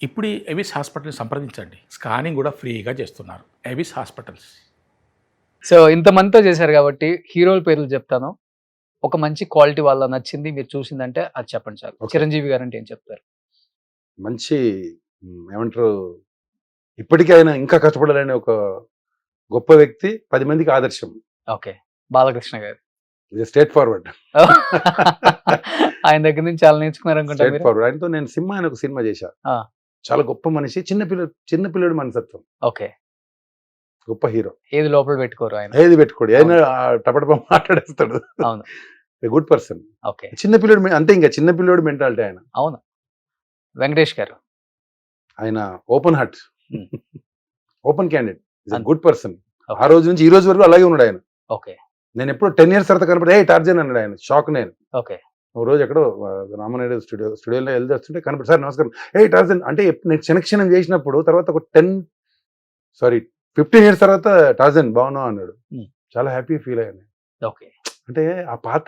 ఇప్పుడు ఎవిస్ హాస్పిటల్ని సంప్రదించండి. స్కానింగ్ కూడా ఫ్రీగా చేస్తున్నారు. Avis hospitals. సో ఇంతమందితో చేశారు కాబట్టి హీరోల పేర్లు చెప్తాను. ఒక మంచి క్వాలిటీ వాళ్ళ నచ్చింది మీరు చూసిందంటే అది చెప్పండి చాలు. Okay. చిరంజీవి గారు అంటే ఏం చెప్తారు? మంచి ఏమంటారు, ఇప్పటికీ ఆయన ఇంకా కష్టపడాలని ఒక గొప్ప వ్యక్తి, 10 మందికి ఆదర్శం. ఓకే. బాలకృష్ణ గారు. ఇది స్ట్రేట్ ఫార్వర్డ్. ఆయన దగ్గర నుంచి చాలా నేర్చుకున్నారు అనుకుంటా స్ట్రేట్ మీరు. ఫార్వర్డ్. ఆయనతో నేను సింహ అని ఒక సినిమా చేశా. ఆ. చాలా గొప్ప మనిషి, చిన్న పిల్లడు మనసత్వం, ఓకే. గొప్ప హీరో. ఏది లోపల పెట్టుకోరు ఆయన. ఏది పెట్టుకోడు, ఆయన టపటప మాట్లాడేస్తాడు. అవును. Good person. ఓకే. చిన్న పిల్లడు అంతే, ఇంకా చిన్న పిల్లడు మెంటాలిటీ ఆయన. అవును. వెంకటేష్ గారు. ఆయన open heart, Hmm. Open candidate, And- good person. Okay. ఆ రోజు నుంచి ఈ రోజు వరకు అలాగే ఉన్నాడు ఆయన. ఓకే. నేను ఎప్పుడు 10 years తర్వాత కనపడి ఏ టార్జన్ అన్నాడు ఆయన. షాక్ నేను. ఓకే. ఒక రోజు ఎక్కడో రామనాయుడు స్టూడియోలో వెళ్ళి వస్తుంటే కనపడి, సార్ నమస్కారం, ఏ టార్జన్ అంటే నేను క్షణక్షణం చేసినప్పుడు తర్వాత ఒక 15 years తర్వాత టార్జన్ బాగున్నావు అన్నాడు. Hmm. చాలా హ్యాపీ ఫీల్ అయ్యాను. ఓకే. అంటే ఆ పాత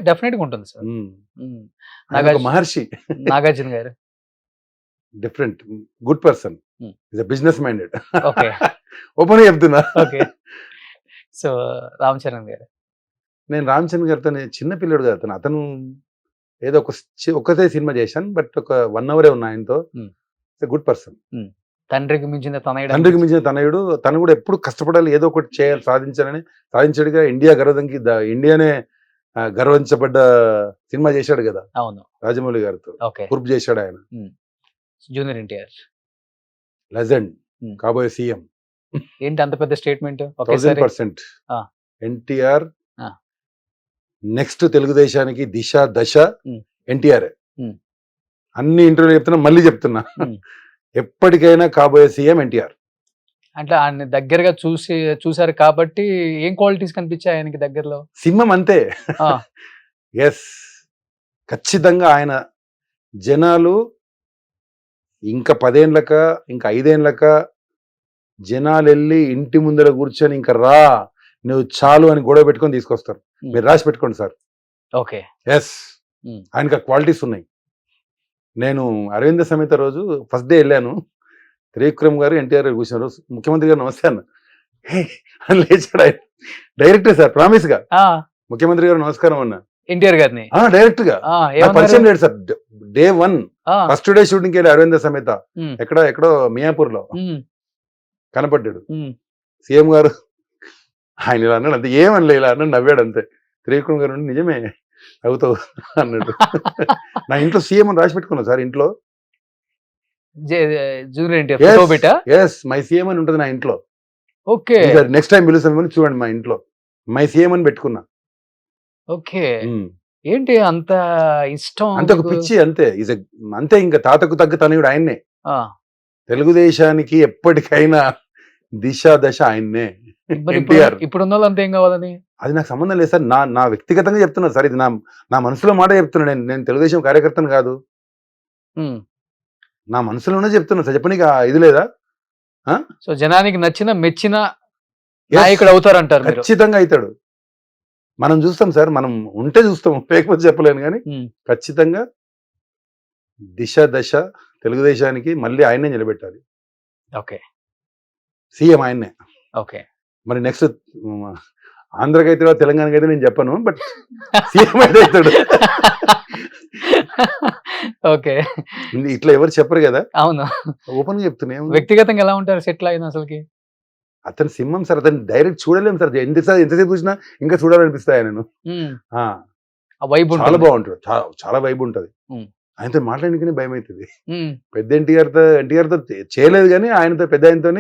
డెఫినెట్ గా ఉంటుంది సార్. ఆయన ఒక మహర్షి, నాగార్జున గారు. Different, good person, Hmm. Is business minded. Okay. Open చెప్తున్నా. ఓకే. సో రామ్ చరణ్ గారు. నేను రామ్ చరణ్ గారితో చిన్న పిల్లడు కదా అతను ఏదో ఒకటే సినిమా చేశాను, బట్ ఒక 1 hour ఉన్నా ఆయనతో. Hmm. Good person. తండ్రికి మించిన తనయుడు. తండ్రికి మించిన తనయుడు. తను కూడా ఎప్పుడు కష్టపడాలి, ఏదో ఒకటి చేయాలి, సాధించాడుగా. ఇండియా గర్వదంకి ఇండియానే గర్వించబడ్డ సినిమా చేశాడు కదా అవును. రాజమౌళి గారితో. ఓకే. పూర్పు చేశాడు ఆయన. జూనియర్ ఎన్టీఆర్. Legend, Hmm. కాబోయే సీఎం. ఏంటి అంత పెద్ద స్టేట్మెంట్? 1000%. ఆ. ఎన్టీఆర్ ఆ. నెక్స్ట్ తెలుగుదేశానికి దిశ దశ Hmm. ఎన్టీఆర్. Hmm. అన్ని ఇంటర్వ్యూ చెప్తున్నా, మళ్ళీ చెప్తున్నా, Hmm. ఎప్పటికైనా కాబోయే సీఎం ఎన్టీఆర్. అంటే ఆయన దగ్గరగా చూసారు కాబట్టి ఏం క్వాలిటీస్ కనిపించాయి ఆయనకి దగ్గరలో? సింహం అంతే. ఆ. ఎస్, ఖచ్చితంగా ఆయన జనాలు ఇంకా 10 ఏళ్ళక ఇంకా 5 ఏళ్ళక జనాలు వెళ్ళి ఇంటి ముందర కూర్చొని ఇంకా రా నువ్వు చాలు అని గొడవ పెట్టుకొని తీసుకొస్తారు. మీరు రాసి పెట్టుకోండి సార్. ఓకే. ఎస్, ఆయనకి క్వాలిటీస్ ఉన్నాయి. నేను అరవింద సమేత రోజు ఫస్ట్ డే వెళ్ళాను. త్రివిక్రమ్ గారు ఎన్టీఆర్ గారు కూర్చున్నారు. ముఖ్యమంత్రి గారు నమస్తే అన్న, "హే" అని లేచాడు ఆయన. డైరెక్టే సార్, ప్రామిస్ గా ముఖ్యమంత్రి గారు నమస్కారం అన్న. ఎన్టీఆర్ గారిని డైరెక్ట్ గా పరిచయం లేడు sir. Day 1 first day shooting వెళ్ళి అరవింద సమేత ఎక్కడో మియాపూర్ లో కనపడ్డాడు. సీఎం గారు ఆయన ఇలా అన్నాడు అంతే, ఏమనలే, ఇలా అన్నాడు, నవ్వాడు అంతే. త్రివిక్రమ్ గారు నిజమే అవుతావు అన్నాడు. నా ఇంట్లో సీఎం అని రాసి పెట్టుకున్నా సార్ ఇంట్లో. Junior NTR. Yes, my CM అని ఉంటుంది నా ఇంట్లో. ఓకే. నెక్స్ట్ టైం పిలుస్తామని చూడండి, మా ఇంట్లో మై సీఎం అని పెట్టుకున్నా. ఓకే. ఏంటి అంత ఇష్టం? అంతే, ఒక పిచ్చి అంతే. అంతే, ఇంకా తాతకు తగ్గ తనయుడు ఆయన్నే. తెలుగుదేశానికి ఎప్పటికైనా దిశ దశ ఆయన్నే. ఎన్టీఆర్. ఇప్పుడున్న వాళ్ళు అంతే ఏం కావాలని అది నాకు సంబంధం లేదు సార్. నా వ్యక్తిగతంగా చెప్తున్నా సార్, ఇది నా మనసులో మాట చెప్తున్నా. నేను తెలుగుదేశం కార్యకర్తను కాదు, నా మనసులోనే చెప్తున్నా సార్. చెప్పనీకి ఇది లేదా? సో జనానికి నచ్చిన మెచ్చిన నాయకుడు అవుతారంటారు మీరు? ఖచ్చితంగా అవుతాడు. మనం చూస్తాం సార్, మనం ఉంటే చూస్తాం, లేకపోతే చెప్పలేను. కానీ ఖచ్చితంగా దిశ దశ తెలుగుదేశానికి మళ్ళీ ఆయన్నే నిలబెట్టాలి. ఓకే. సీఎం ఆయన్నే. ఓకే. మరి నెక్స్ట్ ఆంధ్రకైతే తెలంగాణకి అయితే నేను చెప్పను, బట్ సీఎం అయితే అవుతాడు. ఓకే. ఇట్లా ఎవరు చెప్పరు కదా. అవును. ఓపెన్ గా చెప్తున్నా. వ్యక్తిగతంగా ఎలా ఉంటారు సెటిల్ అయిన అసలుకి? అతను సింహం సార్, అతను డైరెక్ట్ చూడలేము సార్. ఎంతసేపు చూసినా ఇంకా చూడాలనిపిస్తాయి నేను. చాలా బాగుంటాడు, చాలా వైబ్ ఉంటది. ఆయనతో మాట్లాడడానికి భయం అవుతుంది. పెద్ద ఎన్టీఆర్తో చేయలేదు కానీ ఆయనతో, పెద్ద ఆయనతో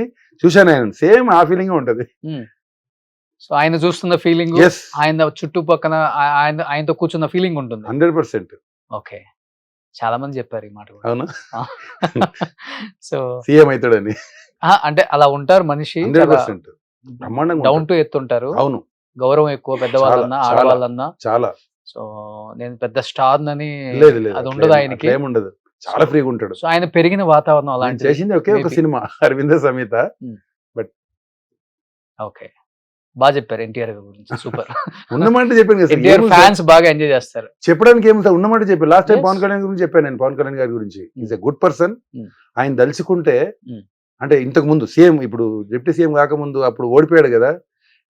చూశాను. ఆయన సేమ్ ఆ ఫీలింగ్ ఉంటది. సో ఆయన చూస్తున్న ఫీలింగ్, ఆయన చుట్టుపక్కన ఆయనతో కూర్చున్న ఫీలింగ్ ఉంటుంది. 100%. ఓకే. చాలా మంది చెప్పారు ఈ మాట. అవునా? సో సీఎం అవుతాడని అంటే అలా ఉంటారు మనిషి. 100% డౌన్ టు ఎత్తు ఉంటారు. అవును. గౌరవం ఎక్కువ, పెద్దవాళ్ళన్నా ఆడవాళ్ళన్నా. చాలా. సో నేను పెద్ద స్టార్ అని లేదు, అది ఉండదు ఆయనకి. ఏముండదు, చాలా ఫ్రీగా ఉంటాడు. సో ఆయన పెరిగిన వాతావరణం అలాంటి. చేసింది ఒకే ఒక cinema, Aravinda Sametha. But okay. బాగా చెప్పారు ఎన్టీఆర్ గురించి, సూపర్. ఉన్నమాట చెప్పాను కదా సార్. ఎన్టీఆర్ ఏముంది సార్? ఫ్యాన్స్ బాగా ఎంజాయ్ చేస్తారు. చెప్పడానికి ఏమి సార్, ఉన్నమాట చెప్పాను. Last time Yes. Pawan Kalyan గురించి చెప్పాను నేను. పవన్ కళ్యాణ్ గారి గురించి is a good person. Mm. ఆయన దలుచుకుంటే Mm. అంటే ఇంతకు ముందు సీఎం, ఇప్పుడు డిప్యూటీ సీఎం కాకముందు అప్పుడు ఓడిపోయాడు కదా,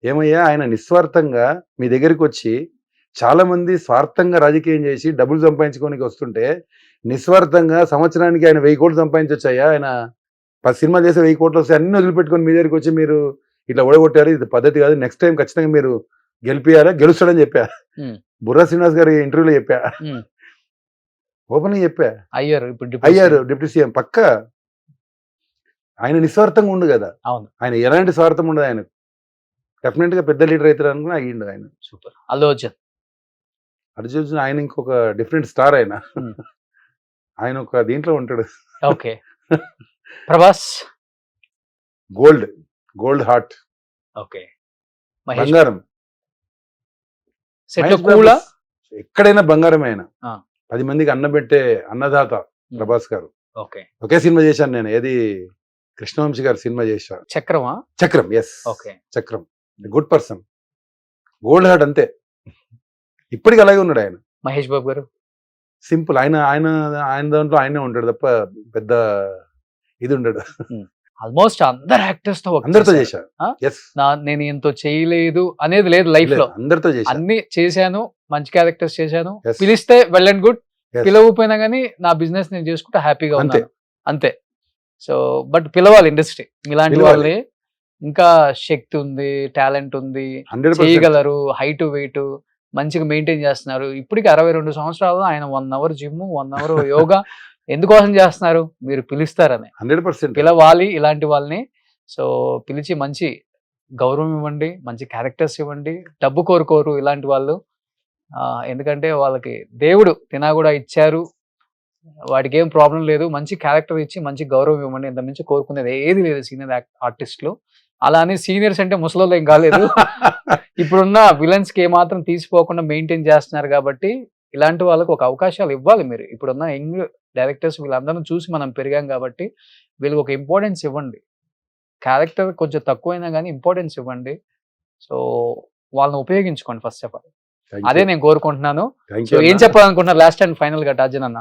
ఏమయ్యా ఆయన నిస్వార్థంగా మీ దగ్గరికి వచ్చి, చాలా మంది స్వార్థంగా రాజకీయం చేసి డబ్బులు సంపాదించుకోనికి వస్తుంటే నిస్వార్థంగా సంవత్సరానికి ఆయన 1000 కోట్లు సంపాదించొచ్చాయా, ఆయన 10 సినిమాలు చేసి 1000 కోట్లు వస్తే అన్ని వదిలిపెట్టుకొని మీ దగ్గరికి వచ్చి మీరు ఇట్లా ఓడగొట్టారు, ఇది పద్ధతి కాదు, నెక్స్ట్ టైం ఖచ్చితంగా మీరు గెలుస్తాడని చెప్పా. Mm. బుర్రా శ్రీనివాస్ గారి ఇంటర్వ్యూలో చెప్పా, Mm. ఓపెన్ చెప్పా. అయ్యారు ఇప్పుడు అయ్యారు డిప్యూటీ సీఎం పక్క. ఆయన నిస్వార్థంగా ఉండు కదా, అవును. ఆయన ఎలాంటి స్వార్థం ఉండదు ఆయన. డెఫినెట్ గా పెద్ద లీడర్ అవుతారు అనుకుని అయ్యిండు ఆయన. సూపర్. అల్లు అర్జున్. అర్జున్ ఆయన ఇంకొక డిఫరెంట్ స్టార్ ఆయన. Hmm. ఆయన ఒక దీంట్లో ఉంటాడు. Okay. Prabhas. Gold heart, okay. Mahesh బంగారం. సెట్ మహేష్ కూలా. బాబు ఎక్కడైనా బంగారం ఆయన. Ah. 10 మందికి అన్నం పెట్టే అన్నదాత ప్రభాస్ గారు. ఓకే. ఒకే సినిమా చేశాను నేను, ఏది కృష్ణవంశీ గారి సినిమా చేశాను, చక్రమా. Chakram. Yes, okay. Chakram. Good person, gold heart అంతే. ఇప్పటికి అలాగే ఉన్నాడు ఆయన. మహేష్ బాబు గారు. సింపుల్. ఆయన ఆయన ఆయన దాంట్లో ఆయనే ఉంటాడు తప్ప పెద్ద ఇది ఉండడు. ఆల్మోస్ట్ అందరు యాక్టర్స్ తో అందరితో చేశారు. ఎస్, నేను ఎంతో చేయలేదు అనేది లేదు లైఫ్ లో. అందరితో చేశాను. అన్ని చేశాను, మంచి క్యారెక్టర్స్ చేశాను. Yes. పిలిస్తే వెల్ అండ్ గుడ్, Yes. పిలవకపోయినా కానీ నా బిజినెస్ నేను చేసుకుంటే హ్యాపీగా అంతే. ఉన్నాను అంతే. సో బట్ పిలవాలి ఇండస్ట్రీ ఇలాంటి పిలవాలి. వాళ్ళని. ఇంకా శక్తి ఉంది, టాలెంట్ ఉంది, 100%. చేయగలరు, హైట్ వెయిట్ మంచిగా మెయింటైన్ చేస్తున్నారు. ఇప్పటికి 62 సంవత్సరాలు ఆయన 1 అవర్ జిమ్, 1 అవర్ యోగా ఎందుకోసం చేస్తున్నారు? మీరు పిలుస్తారని. 100%. పిలవాలి ఇలాంటి వాళ్ళని. సో పిలిచి మంచి గౌరవం ఇవ్వండి, మంచి క్యారెక్టర్స్ ఇవ్వండి. డబ్బు కోరుకోరు ఇలాంటి వాళ్ళు. ఎందుకంటే వాళ్ళకి దేవుడు తినా కూడా ఇచ్చారు, వాడికి ఏం ప్రాబ్లం లేదు. మంచి క్యారెక్టర్ ఇచ్చి మంచి గౌరవం ఇవ్వండి. ఇంత మించి కోరుకునేది ఏది లేదు సీనియర్ ఆర్టిస్టులు. అలా అని సీనియర్స్ అంటే ముసలోళ్ళు ఏం కాలేదు. ఇప్పుడున్న విలన్స్ కి ఏమాత్రం తీసిపోకుండా మెయింటైన్ చేస్తున్నారు కాబట్టి ఇలాంటి వాళ్ళకి ఒక అవకాశాలు ఇవ్వాలి మీరు. ఇప్పుడున్న యంగ్ డైరెక్టర్స్ వీళ్ళందరినీ చూసి మనం పెరిగాం కాబట్టి వీళ్ళకి ఒక ఇంపార్టెన్స్ ఇవ్వండి. క్యారెక్టర్ కొంచెం తక్కువైనా కానీ ఇంపార్టెన్స్ ఇవ్వండి. సో వాళ్ళని ఉపయోగించుకోండి ఫస్ట్ ఆఫ్ ఆల్. Thank అదే you. నేను కోరుకుంటున్నాను. Thank సో you ఏం అన్న. చెప్పాలనుకుంటున్నారు లాస్ట్ అండ్ ఫైనల్ గా టార్జన్ అన్న?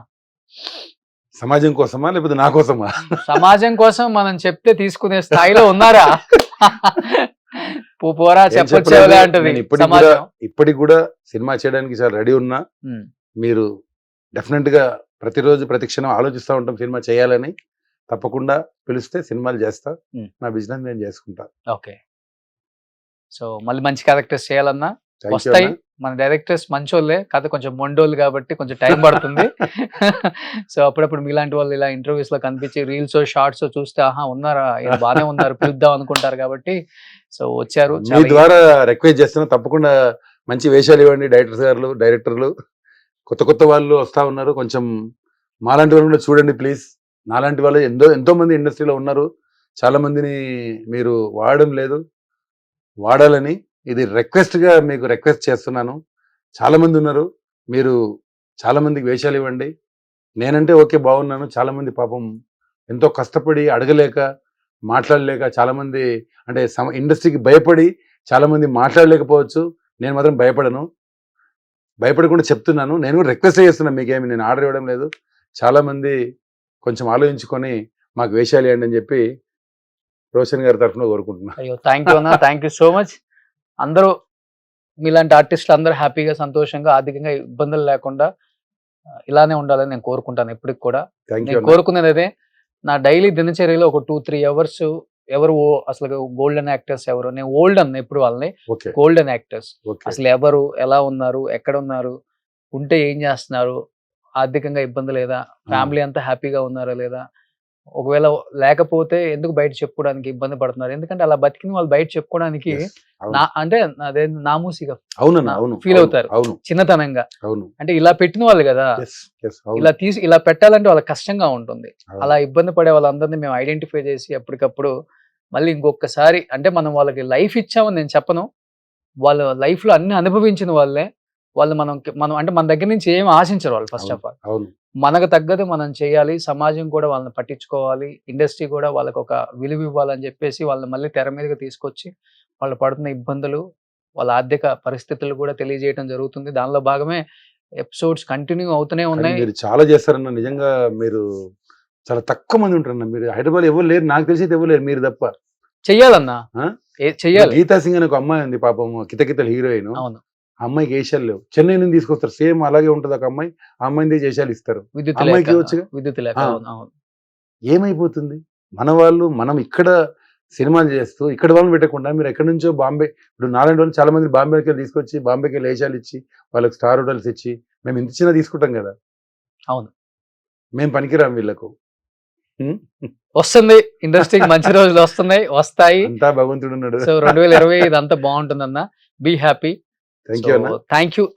సమాజం కోసమా లేకపోతే నా కోసమా? సమాజం కోసం మనం చెప్తే తీసుకునే స్థాయిలో ఉన్నారా? పోరా ఏం చెప్పొచ్చేవలే చెప్పలేదు. అంటది నేను సమాజం. ఇప్పటికి కూడా సినిమా చేయడానికి చాలా రెడీ ఉన్నా. ఉమ్. మీరు డెఫినెట్ గా ప్రతిరోజు ప్రతి క్షణం ఆలోచిస్తూ ఉంటాం సినిమా చేయాలని. తప్పకుండా పిలిస్తే సినిమాలు చేస్తా. నా బిజినెస్ నేను చేసుకుంటా. ఓకే. సో మళ్ళీ మంచి క్యారెక్టర్స్ చేయాలన్నా Thank you వస్తాయి. అన్న. మన డైరెక్టర్స్ మంచోళ్ళే కాదు, కొంచెం మొండోళ్ళు కాబట్టి కొంచెం టైం పడుతుంది. సో అప్పుడప్పుడు మీలాంటి వాళ్ళు ఇలా ఇంటర్వ్యూస్ లో కనిపించి రీల్స్ షార్ట్స్ చూస్తే ఆహా ఉన్నారా, ఈయన బాగానే ఉన్నారు, పిలుద్దాం అనుకుంటారు కాబట్టి సో వచ్చారు. మీ చాలా ద్వారా రిక్వెస్ట్ చేస్తున్నా, తప్పకుండా మంచి వేషాలు ఇవ్వండి. డైరెక్టర్లు కొత్త వాళ్ళు వస్తా ఉన్నారు. కొంచెం మాలాంటి వాళ్ళు కూడా చూడండి ప్లీజ్. నాలాంటి వాళ్ళు ఎంతో మంది ఇండస్ట్రీలో ఉన్నారు. చాలా మందిని మీరు వాడడం లేదు, వాడాలని ఇది రిక్వెస్ట్ గా మీకు రిక్వెస్ట్ చేస్తున్నాను. చాలా మంది ఉన్నారు, మీరు చాలా మందికి వేషాలు ఇవ్వండి. నేనంటే ఓకే బాగున్నాను. చాలా మంది పాపం ఎంతో కష్టపడి అడగలేక మాట్లాడలేక, చాలా మంది అంటే ఇండస్ట్రీకి భయపడి చాలా మంది మాట్లాడలేకపోవచ్చు. నేను మాత్రం భయపడకుండా చెప్తున్నాను. నేను కూడా రిక్వెస్ట్ చేస్తున్నాను, మీకేమి నేను ఆర్డర్ ఇవ్వడం లేదు. చాలా మంది కొంచెం ఆలోచించుకొని మాకు వేషాలు ఇవ్వండి అని చెప్పి రోషన్ గారి తరఫున కోరుకుంటున్నాను. అయ్యో థ్యాంక్ యూ అన్న, థ్యాంక్ యూ సో మచ్. అందరూ మీలాంటి ఆర్టిస్టులు అందరూ హ్యాపీగా సంతోషంగా ఆర్థికంగా ఇబ్బందులు లేకుండా ఇలానే ఉండాలని నేను కోరుకుంటాను ఎప్పటికి కూడా. థ్యాంక్ యూ నేను కోరుకునేది అదే. నా డైలీ దినచర్యలో ఒక 2-3 అవర్స్ ఎవరు అసలు గోల్డెన్ యాక్టర్స్ ఎవరు, నేను ఓల్డ్ అన్న ఎప్పుడు వాళ్ళని ఓకే గోల్డెన్ యాక్టర్స్ ఓకే అసలు ఎవరు, ఎలా ఉన్నారు, ఎక్కడ ఉన్నారు, ఉంటే ఏం చేస్తున్నారు, ఆర్థికంగా ఇబ్బంది లేదా, ఫ్యామిలీ అంతా హ్యాపీగా ఉన్నారా లేదా, ఒకవేళ లేకపోతే ఎందుకు బయట చెప్పుకోవడానికి ఇబ్బంది పడుతున్నారు. ఎందుకంటే అలా బతికిన వాళ్ళు బయట చెప్పుకోవడానికి అంటే అదే నామూసిగా అవునన్నా అవును ఫీల్ అవుతారు, అవును చిన్నతనంగా. అవును అంటే ఇలా పెట్టిన వాళ్ళు కదా, ఇలా పెట్టాలంటే వాళ్ళకి కష్టంగా ఉంటుంది. అలా ఇబ్బంది పడే వాళ్ళందరినీ మేము ఐడెంటిఫై చేసి ఎప్పటికప్పుడు మళ్ళీ ఇంకొకసారి అంటే మనం వాళ్ళకి లైఫ్ ఇచ్చామని నేను చెప్పను, వాళ్ళ లైఫ్ లో అన్ని అనుభవించిన వాళ్ళే వాళ్ళు. మనం అంటే మన దగ్గర నుంచి ఏం ఆశించరు వాళ్ళు. ఫస్ట్ ఆఫ్ ఆల్ అవును మనకు తగ్గదు మనం చేయాలి, సమాజం కూడా వాళ్ళని పట్టించుకోవాలి, ఇండస్ట్రీ కూడా వాళ్ళకి ఒక విలువ ఇవ్వాలని చెప్పేసి వాళ్ళని మళ్ళీ తెర మీదకి తీసుకొచ్చి వాళ్ళు పడుతున్న ఇబ్బందులు, వాళ్ళ ఆర్థిక పరిస్థితులు కూడా తెలియజేయడం జరుగుతుంది. దానిలో భాగమే ఎపిసోడ్స్ కంటిన్యూ అవుతూనే కానీ ఉన్నాయి. మీరు చాలా చేస్తారన్న, నిజంగా మీరు చాలా తక్కువ మంది ఉంటారన్న. మీరు హైదరాబాద్ ఎవరు లేరు, నాకు తెలిసి అయితే ఎవరు లేరు, మీరు తప్ప. చెయ్యాలన్నా, ఆ? చెయ్యాలి. గీతా సింగ్ అనే ఒక అమ్మాయి ఉంది పాపం, కితకితల హీరోయిన్. అవును, ఆ అమ్మాయికి ఏషాలు లేవు, చెన్నై నుంచి తీసుకొస్తారు, సేమ్ అలాగే ఉంటుంది ఒక అమ్మాయి. ఆ అమ్మాయిని చేసాలు ఇస్తారు, విద్యుత్ అమ్మాయికి లేక, ఇవ్వచ్చుగా. విద్యుత్ లేక. ఆ. అవును, అవును. ఏమైపోతుంది మన వాళ్ళు? మనం ఇక్కడ సినిమాలు చేస్తూ ఇక్కడ వాళ్ళని పెట్టకుండా మీరు ఎక్కడి నుంచో బాంబే, ఇప్పుడు నారాయణ వాళ్ళు చాలా మంది బాంబేకి వెళ్ళి తీసుకొచ్చి, బాంబేకి వెళ్ళి ఏషాలు ఇచ్చి, వాళ్ళకి స్టార్ హోటల్స్ ఇచ్చి, మేము ఇంత చిన్న తీసుకుంటాం కదా. అవును, మేము పనికిరాం వీళ్ళకు. వస్తుంది ఇండస్ట్రీకి మంచి రోజులు వస్తున్నాయి, వస్తాయి. అంతా భగవంతుడు ఉన్నాడు. సో 2020 ఇదంతా బాగుంటుందన్న. Be happy. థ్యాంక్ యూ అన్న.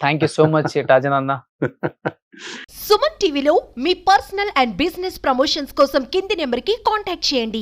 థ్యాంక్ యూ సో మచ్ టాజన్ అన్న. సుమన్ టీవీలో మీ పర్సనల్ అండ్ బిజినెస్ ప్రమోషన్స్ కోసం కింది నెంబర్కి కాంటాక్ట్ చేయండి.